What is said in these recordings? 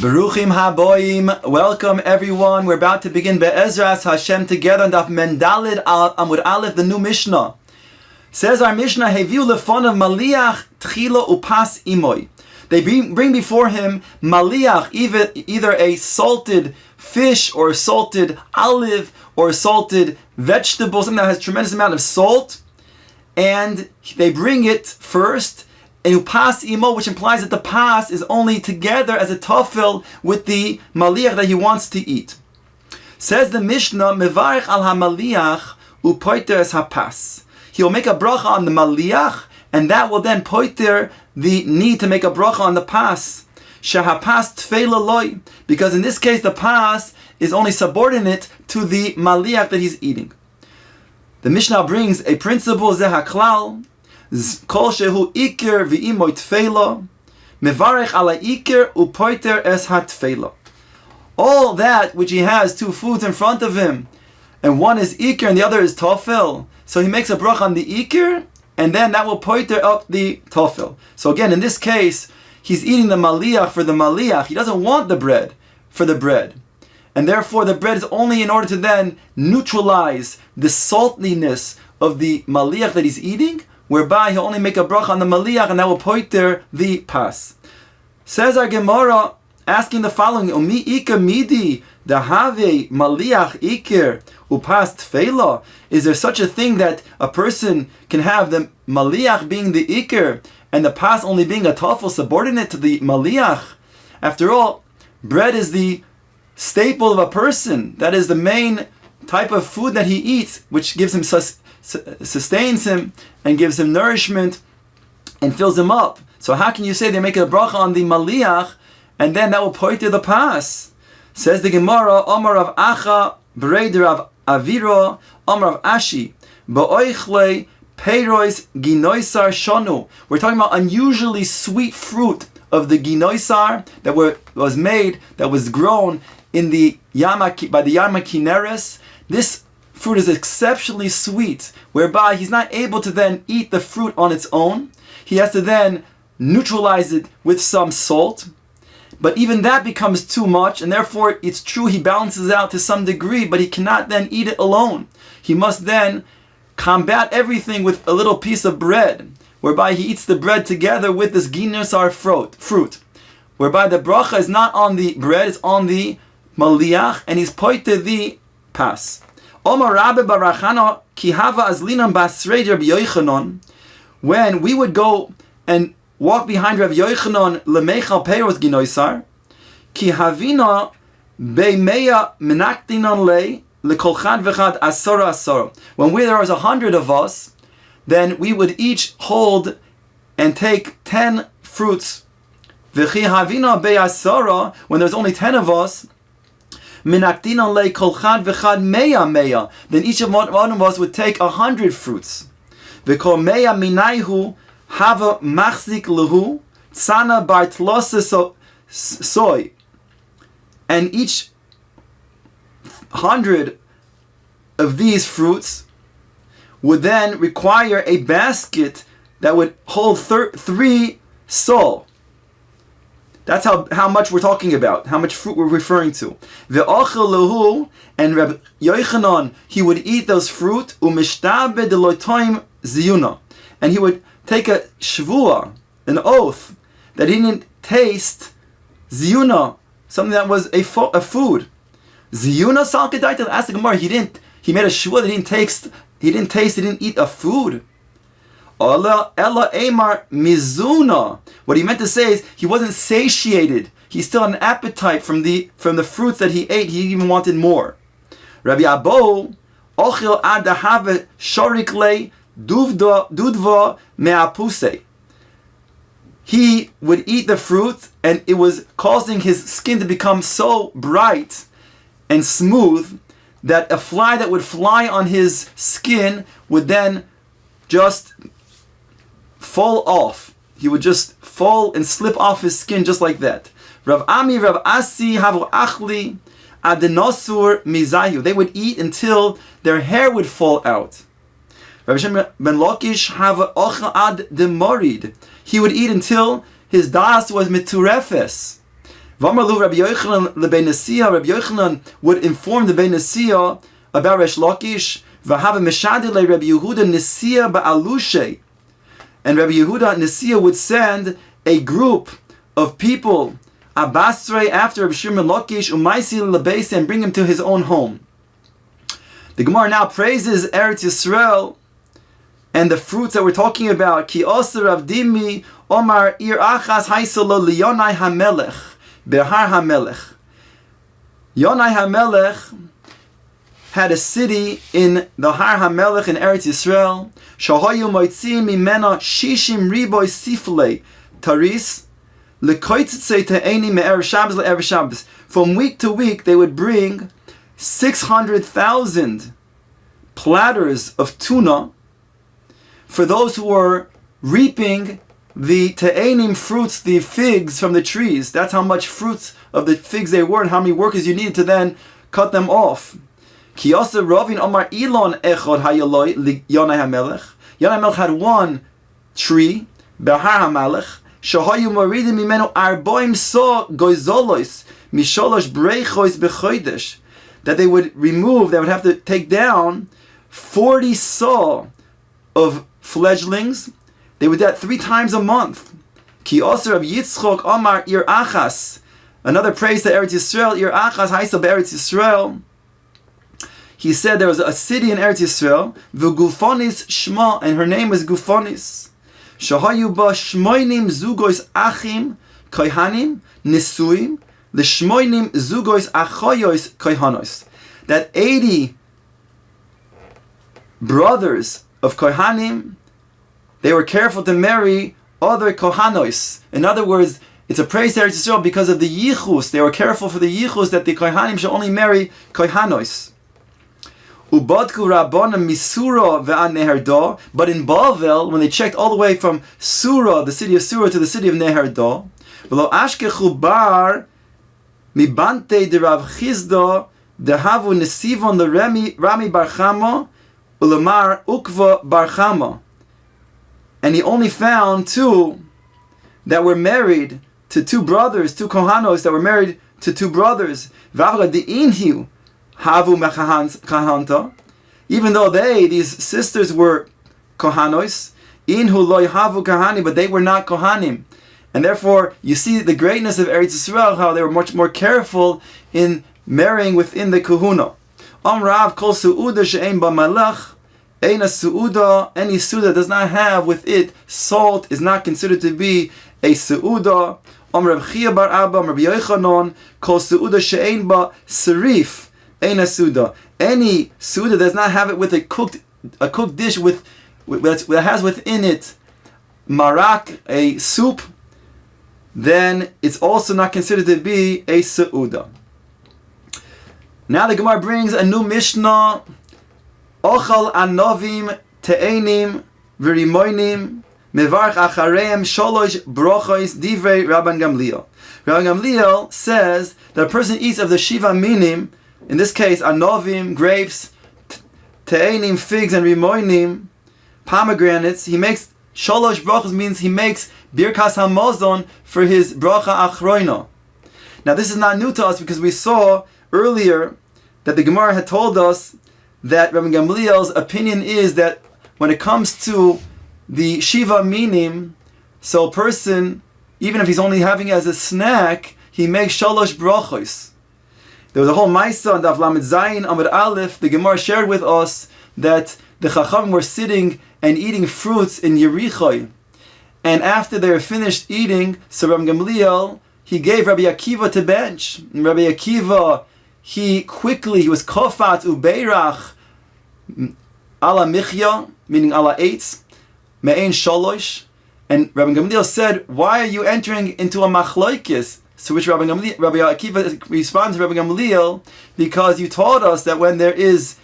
Baruchim haboim. Welcome everyone. We're about to begin Be'ezras Hashem together on Daf Mendalid Amud Aleph, the new Mishnah. Says our Mishnah, Heviu lefonav maliach tchila upas imoy. They bring before him maliach, either a salted fish or salted olive or salted vegetable, something that has tremendous amount of salt, and they bring it first. And upas imo, which implies that the pas is only together as a tafel with the maliach that he wants to eat. Says the Mishnah, mevarich al ha-maliach upoiter es ha-pas. He will make a bracha on the maliach, and that will then poiter the need to make a bracha on the pas. Sheha-pas tfeila loy, because in this case the pas is only subordinate to the maliach that he's eating. The Mishnah brings a principle, zeh haklal, Kol shehu iker v'imoy tfeila, mevarech ala iker upoiter es ha-tfeila. All that which he has two foods in front of him, and one is iker and the other is tofel, so he makes a bracha on the iker, and then that will poiter up the tofel. So again, in this case, he's eating the maliach for the maliach. He doesn't want the bread for the bread. And therefore the bread is only in order to then neutralize the saltiness of the maliach that he's eating, whereby he'll only make a bracha on the maliach, and that will poiter the pas. Says our Gemara, asking the following: Umi ika midi dahave maliach iker upas tfeila. Is there such a thing that a person can have the maliach being the iker and the pas only being a tafel subordinate to the maliach? After all, bread is the staple of a person. That is the main type of food that he eats, which gives him sustains him and gives him nourishment and fills him up. So how can you say they make a bracha on the maliach and then that will poiter the pas? Says the Gemara, Omar of Acha, Breder of Aviro, Omar of Ashi, Ba'oichle Peirois Ginoisar Shonu. We're talking about unusually sweet fruit of the Ginoisar that was grown in the by the Yama Kineres. This fruit is exceptionally sweet, whereby he's not able to then eat the fruit on its own. He has to then neutralize it with some salt. But even that becomes too much, and therefore it's true he balances out to some degree, but he cannot then eat it alone. He must then combat everything with a little piece of bread, whereby he eats the bread together with this ginusar fruit, whereby the bracha is not on the bread, it's on the maliach, and he's poiter the pas. When we would go and walk behind Rav Yochanan lemechal peiros ginoisar, ki havina beimeya menaktinon le lekol chad v'chad asora asora. When there was 100 of us, then we would each hold and take 10 fruits. V'chi havina be'asora, when there's only 10 of us, minaktinon le kol chad v'chad meya. Then each of one of us would take 100 fruits. V'kol meya minayhu hava machzik lehu tzana bartlose soy. And each 100 of these fruits would then require a basket that would hold 3 sol. That's how much we're talking about, how much fruit we're referring to. Ve'ochel lehu, and Reb Yochanan, he would eat those fruit, u'mishtabe delotoim ziyuna, and he would take a shvua, an oath, that he didn't taste ziyuna, something that was a food. Ziyuna salkedaita, asked the Gemara, he made a shvua that he didn't eat a food. Ella Amar Mizuna. What he meant to say is he wasn't satiated. He still had an appetite from the fruits that he ate. He even wanted more. Rabbi Abo Ochil ad have shorik le dudva me'apuse. He would eat the fruit, and it was causing his skin to become so bright and smooth that a fly that would fly on his skin would then just fall off. He would just fall and slip off his skin just like that. Rav Ami, Rav Asi, Havu Achli, Adenosur Mizayu. They would eat until their hair would fall out. Rav Shem ben Lakish, Havu Ochel Ad Demorid. He would eat until his das was miturefes. V'amalu Rabbi Yochanan lebein Nesiya. Rabbi Yochanan would inform the Bein Nesiya about Resh Lakish. V'hava meshadile Rabbi Yehuda Nesiya ba'alushe. And Rabbi Yehuda Nesiya would send a group of people, Abasrei, after Rabbi Shimon Lakish, Umaisi lebeis, and bring him to his own home. The Gemara now praises Eretz Yisrael and the fruits that we're talking about. Ki oser avdimi omar ir achas haisolo liyonai hamelech behar hamelech. Yonai hamelech had a city in the Har HaMelech in Eretz Yisrael. Shahayu moitzim mimena shishim riboy siflei taris lekoitzei te'eni me'er Shabbos le'er Shabbos. From week to week they would bring 600,000 platters of tuna for those who were reaping the te'enim fruits, the figs from the trees. That's how much fruits of the figs they were and how many workers you needed to then cut them off. Kiyasa Ravin Omar Elon Echod Hayaloi Yonai HaMelech. Yonai HaMelech had one tree, Behar HaMelech, Shahayu Moridim Mimenu Arboim So Goizolois Misholosh Breichois Bechoidesh, that they would remove, they would have to take down 40 saw of fledglings. They would do that 3 times a month. Ki Oser of Yitzchok Omar Ir Achas. Another praise to Eretz Yisrael, Ir Achas Haisel Be'eretz Yisrael. He said there was a city in Eretz Yisrael, V'Gufonis Shma, and her name was Gufonis. Shahayu ba shmoinim zugos achim kohanim nisuim, the shmoinim zugos achoyos kohanos. That 80 brothers of kohanim, they were careful to marry other kohanos. In other words, it's a praise to Eretz Yisrael because of the yichus. They were careful for the yichus that the kohanim should only marry kohanos. Ubadku Rabbanim Misura ve'an Neherdo, but in Bavel, when they checked all the way from Surah, the city of Surah, to the city of Neherdo, v'lo ashkechu bar mibante de Rav Chizda dehavu nesivon le Rami bar Chama ulamar ukva bar Chama, and he only found 2 that were married to 2 brothers, 2 kohanos that were married to 2 brothers. V'avra de'inhu Havu Mechahanta, even though these sisters were Kohanos, Inhu Loy Havu Kahani, but they were not Kohanim. And therefore, you see the greatness of Eretz Yisrael, how they were much more careful in marrying within the Kahuna. Rav Kol Su'uda She'ein Ba Malach, Eina Su'uda, any Su'uda does not have with it salt, is not considered to be a Su'uda. Rav Chia Bar Abba, Rabbi Yochanan, Kol Su'uda She'ein Ba Serif, Eina Suda. Any Suda does not have it with a cooked dish that has within it marak, a soup, then it's also not considered to be a Suda. Now the Gemara brings a new Mishnah. Ochal anovim te'enim v'rimoinim mevarch achareim sholosh brochos divrei Rabban Gamliel. Rabban Gamliel says that a person eats of the Shiva minim, in this case, anovim, grapes, te'enim, figs, and rimoinim, pomegranates. He makes sholosh brachos, means he makes birkas hamazon for his bracha achroina. Now this is not new to us because we saw earlier that the Gemara had told us that Rabbi Gamliel's opinion is that when it comes to the shiva minim, so a person, even if he's only having it as a snack, he makes sholosh brachos. There was a whole Maisa on Daf Lamed Zayin Amud Aleph. The Gemara shared with us that the Chacham were sitting and eating fruits in Yericho, and after they were finished eating, so Rabbi Gamliel, he gave Rabbi Akiva to bench. And Rabbi Akiva, he was kofat ubeirach ala michya, meaning ala eitz, me'ein sholosh. And Rabbi Gamliel said, "Why are you entering into a machloikis?" To which Rabbi Akiva responds to Rabbi Gamliel, because you taught us that when there is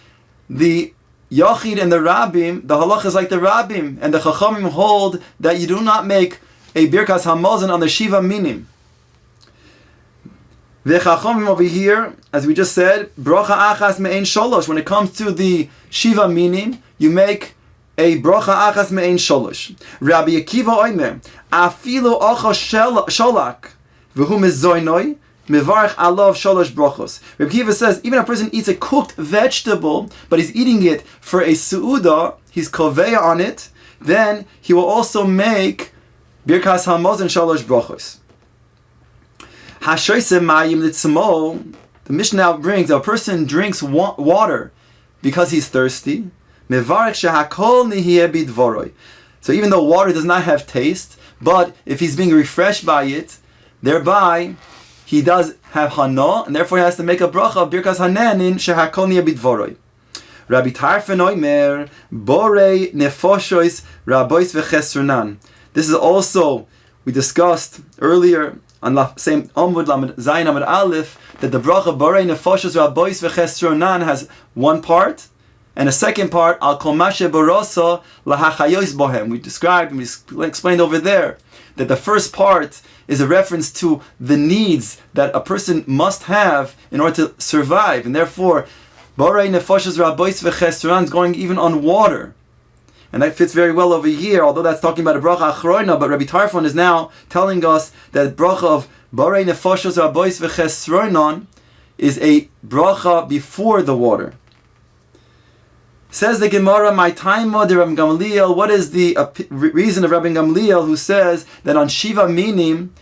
the Yachid and the Rabbim, the halach is like the Rabbim, and the Chachamim hold that you do not make a Birkas Hamazon on the Shiva Minim. The Chachamim over here, as we just said, Bracha Achas Me'ein Sholosh. When it comes to the Shiva Minim, you make a Bracha Achas Me'ein Sholosh. Rabbi Akiva Oimer, Afilu Ocha Sholak, V'hu Mezoinoi, Mevarch alav shalosh brachos. Rabbi Kiva says, even a person eats a cooked vegetable, but he's eating it for a su'udah, he's koveya on it, then he will also make birkas hamazon shalosh brachos. Hashoyse mayim litzmo. The Mishnah now brings, a person drinks water because he's thirsty. Mevarch shehakol nihiyeh bidvoroi. So even though water does not have taste, but if he's being refreshed by it, thereby he does have hana, and therefore he has to make a bracha of birkas hanenin shehakol nihiyeh bidvoroi. Rabbi Tarfon oimer borei nefoshois rabois v'chesronan. This is also, we discussed earlier on the same Amud Zayin Amud Aleph, that the bracha borei nefoshois rabois v'chesronan has one part, and a second part, al kol mashe borosa lahachayos bohem. We described, we explained over there, that the first part is a reference to the needs that a person must have in order to survive, and therefore, borei nefoshes rabois v'chesron is going even on water. And that fits very well over here, although that's talking about a bracha achroina, but Rabbi Tarfon is now telling us that bracha of borei nefoshes rabois v'chesronon is a bracha before the water. Says the Gemara, my time de Rabbi Gamliel, what is the reason of Rabbi Gamliel who says that on Shiva minim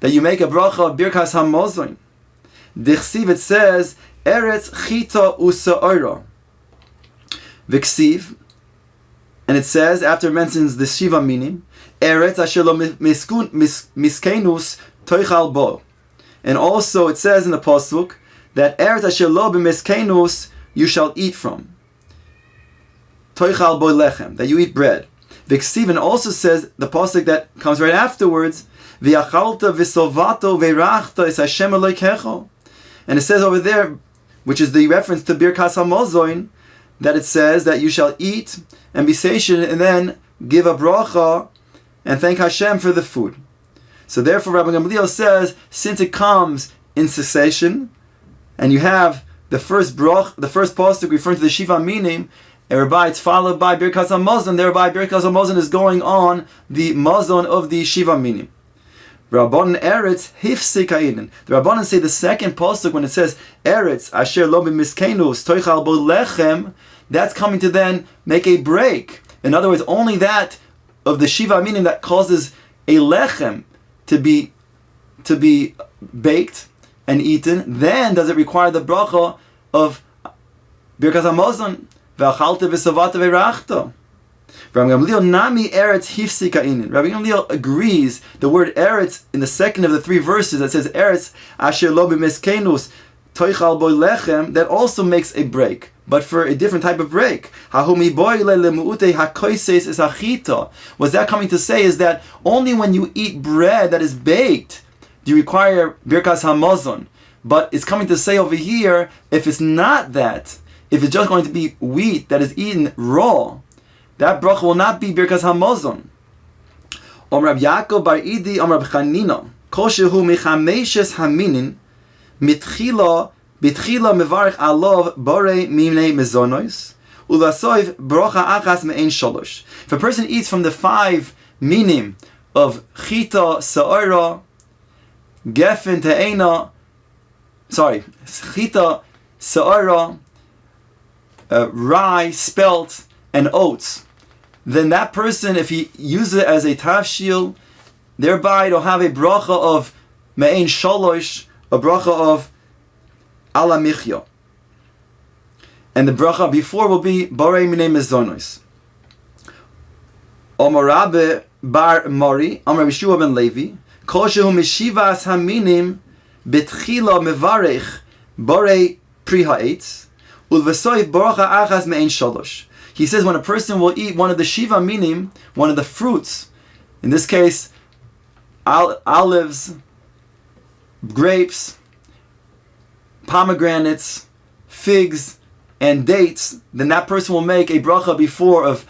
that you make a bracha of birkas hamazon? Dichsiv, it says, Eretz chita usa'ora. Viksiv, and it says, after it mentions the Shiva minim, Eretz asher lo miskenus toichal bo. And also it says in the Pasuk that Eretz asher lo b'miskenus you shall eat from. Toichal bo lechem, that you eat bread. Viksiv also says, the pasuk that comes right afterwards, V'yachalta v'sovato v'rachta es Hashem Elokecho. And it says over there, which is the reference to Birkas HaMazoin, that it says that you shall eat and be satiated and then give a bracha and thank Hashem for the food. So therefore Rabbi Gamliel says, since it comes in cessation, and you have the first pasuk referring to the Shiva minim, and whereby it's followed by Birkas HaMazon, thereby Birkas HaMazon is going on the Mazon of the Shiva minim. Rabbanan Eretz hifsik ha'idin. The Rabbanan say the second pasuk when it says Eretz asher lo b'miskenus toichal bo lechem, that's coming to then make a break. In other words, only that of the Shiva minim that causes a lechem to be baked and eaten, then does it require the bracha of Birkas HaMazon. Rabbi Gamliel nami eretz hifsik ha'inin. Rabbi Gamliel agrees the word eretz in the second of the three verses that says eretz asher lo b'miskenus toichal bo lechem, that also makes a break, but for a different type of break. What's that coming to say is that only when you eat bread that is baked do you require birkas hamazon. But it's coming to say over here, if it's not that, if it's just going to be wheat that is eaten raw, that bracha will not be birkas hamazon. Rab Yaakov bar Idi, Rab Chanina, kol shehu mechameshes haminin, mitchila mevarich alav borei mimnei mezonos, ulasoiv brocha achas me'en sholosh. If a person eats from the 5 minim of chita, sa'ora, gefen, te'ena, chita, sa'ora, rye, spelt, and oats, then that person, if he uses it as a tafshil, thereby it'll have a bracha of me'en shalosh, a bracha of ala michya. And the bracha before will be borei minei mezonos. Omar Rabbe bar Mori, Amar Yeshua ben Levi, kol shehu meshivas haminim betchila mevarech borei pri ha'etz, ulvesoy bracha achas me'en shalosh. He says when a person will eat one of the Shiva minim, one of the fruits, in this case, olives, grapes, pomegranates, figs, and dates, then that person will make a bracha before of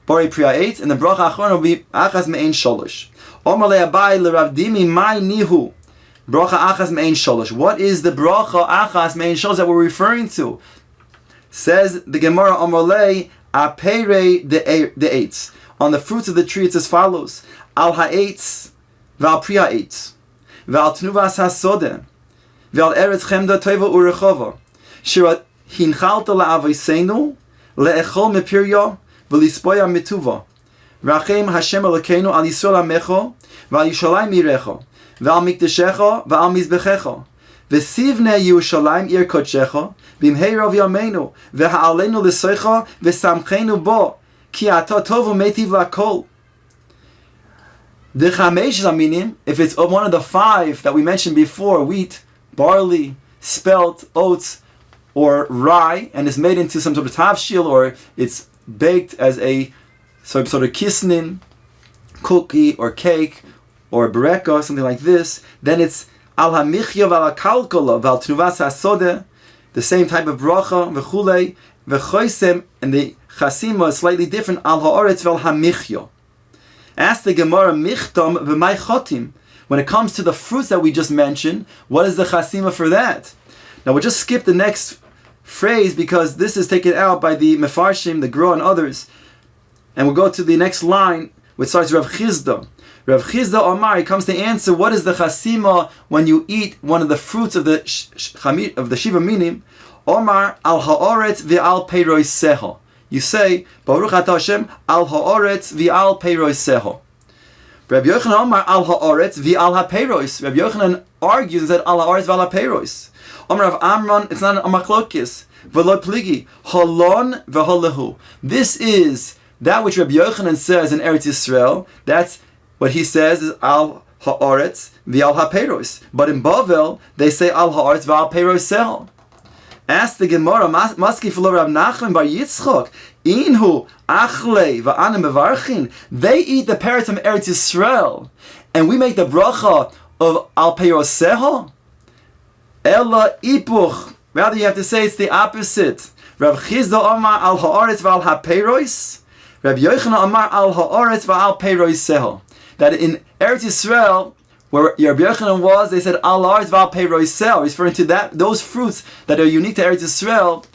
Borei Priya 8, and the bracha achron will be Achas Me'en Sholosh. Omar le'abai l'Ravdimi mai nihu. Bracha Achas Me'en Sholosh. What is the bracha Achas Me'en Sholosh that we're referring to? Says the Gemara, Omar le apere the eitz. On the fruits of the tree it's as follows: Al ha'etz, v'al priya eitz, v'al tnuvas hasodeh, V'al eretz chemda tova urechova. Shira hinchalta la'avoseinu le'echol mepirya v'lispoya mituva. Rachem Hashem Elokeinu al Yisrael amecho v'al Yushalayim irecho v'al mikdashecha v'al mizbechecha v'sivnei Yerushalayim ir kodshecha v'imheirav yameinu v'ha'aleinu l'soicha v'samchenu bo ki ata tovu metiv l'akol. The chamesh zaminim, if it's one of the 5 that we mentioned before, wheat, barley, spelt, oats, or rye, and is made into some sort of tavshil, or it's baked as a sort of kisnin, cookie or cake or bereka, something like this, then it's al hamichya val kalkola val tnuvas hasode, the same type of bracha v'chulei v'choisem, and the chasima is slightly different, al haaretz val hamichya. Ask the Gemara michtam v'may chotim. When it comes to the fruits that we just mentioned, what is the chasima for that? Now we'll just skip the next phrase because this is taken out by the mefarshim, the Gra, and others. And we'll go to the next line, which starts Rav Chizda. Rav Chizda Omar, he comes to answer what is the chasima when you eat one of the fruits of the Shiva Minim. Omar al ha'oretz v'al peiroiseho. You say, Baruch Atah Hashem al ha'oretz v'al peiroiseho. Rabbi Yochanan Omar al ha'oretz v'al ha'peiros. Rabbi Yochanan argues and said al ha'oretz v'al ha'peiros. Omar of Amram, it's not a machlokis. V'lo pligi, halon v'halehu. This is that which Rabbi Yochanan says in Eretz Yisrael. That's what he says is al ha'aretz v'al ha'peiros. But in Bavel, they say al ha'aretz v'al peiros. Ask the Gemara, Maski Flo Rav Nachman bar Yitzchok, Inhu achle v'anim mevarchin. They eat the parrots from Eretz Yisrael, and we make the bracha of al peiros. Ella ipuch. Rather, you have to say it's the opposite. Rav Chizda Omar al ha'aretz v'al ha'peiros. Rabbi Yochanan Amar al ha'aretz v'al peiroiseho. That in Eretz Yisrael, where Rabbi Yochanan was, they said al ha'aretz v'al peiroiseho, referring to those fruits that are unique to Eretz Yisrael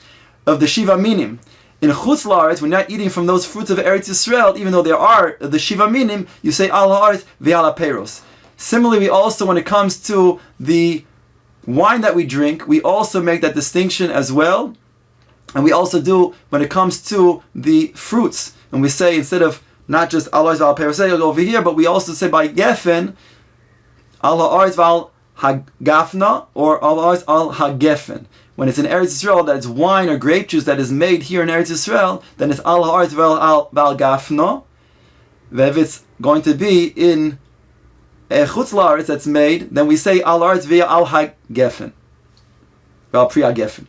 of the Shiva Minim. In Chutz La'aretz, we're not eating from those fruits of Eretz Yisrael, even though there are the Shiva Minim. You say al ha'aretz v'al ha'peiros. Similarly, we also, when it comes to the wine that we drink, we also make that distinction as well. And we also do when it comes to the fruits. And we say, instead of not just al ha'aretz v'al peiros over here, but we also say by gefen, al ha'aretz v'al hagafna, or al ha'aretz al hagefen. When it's in Eretz Yisrael, that it's wine or grape juice that is made here in Eretz Yisrael, then it's al ha'aretz v'al gafna. If it's going to be in Chutz La'aretz that's made, then we say al ha'aretz v'al hagefen, v'al pri hagefen.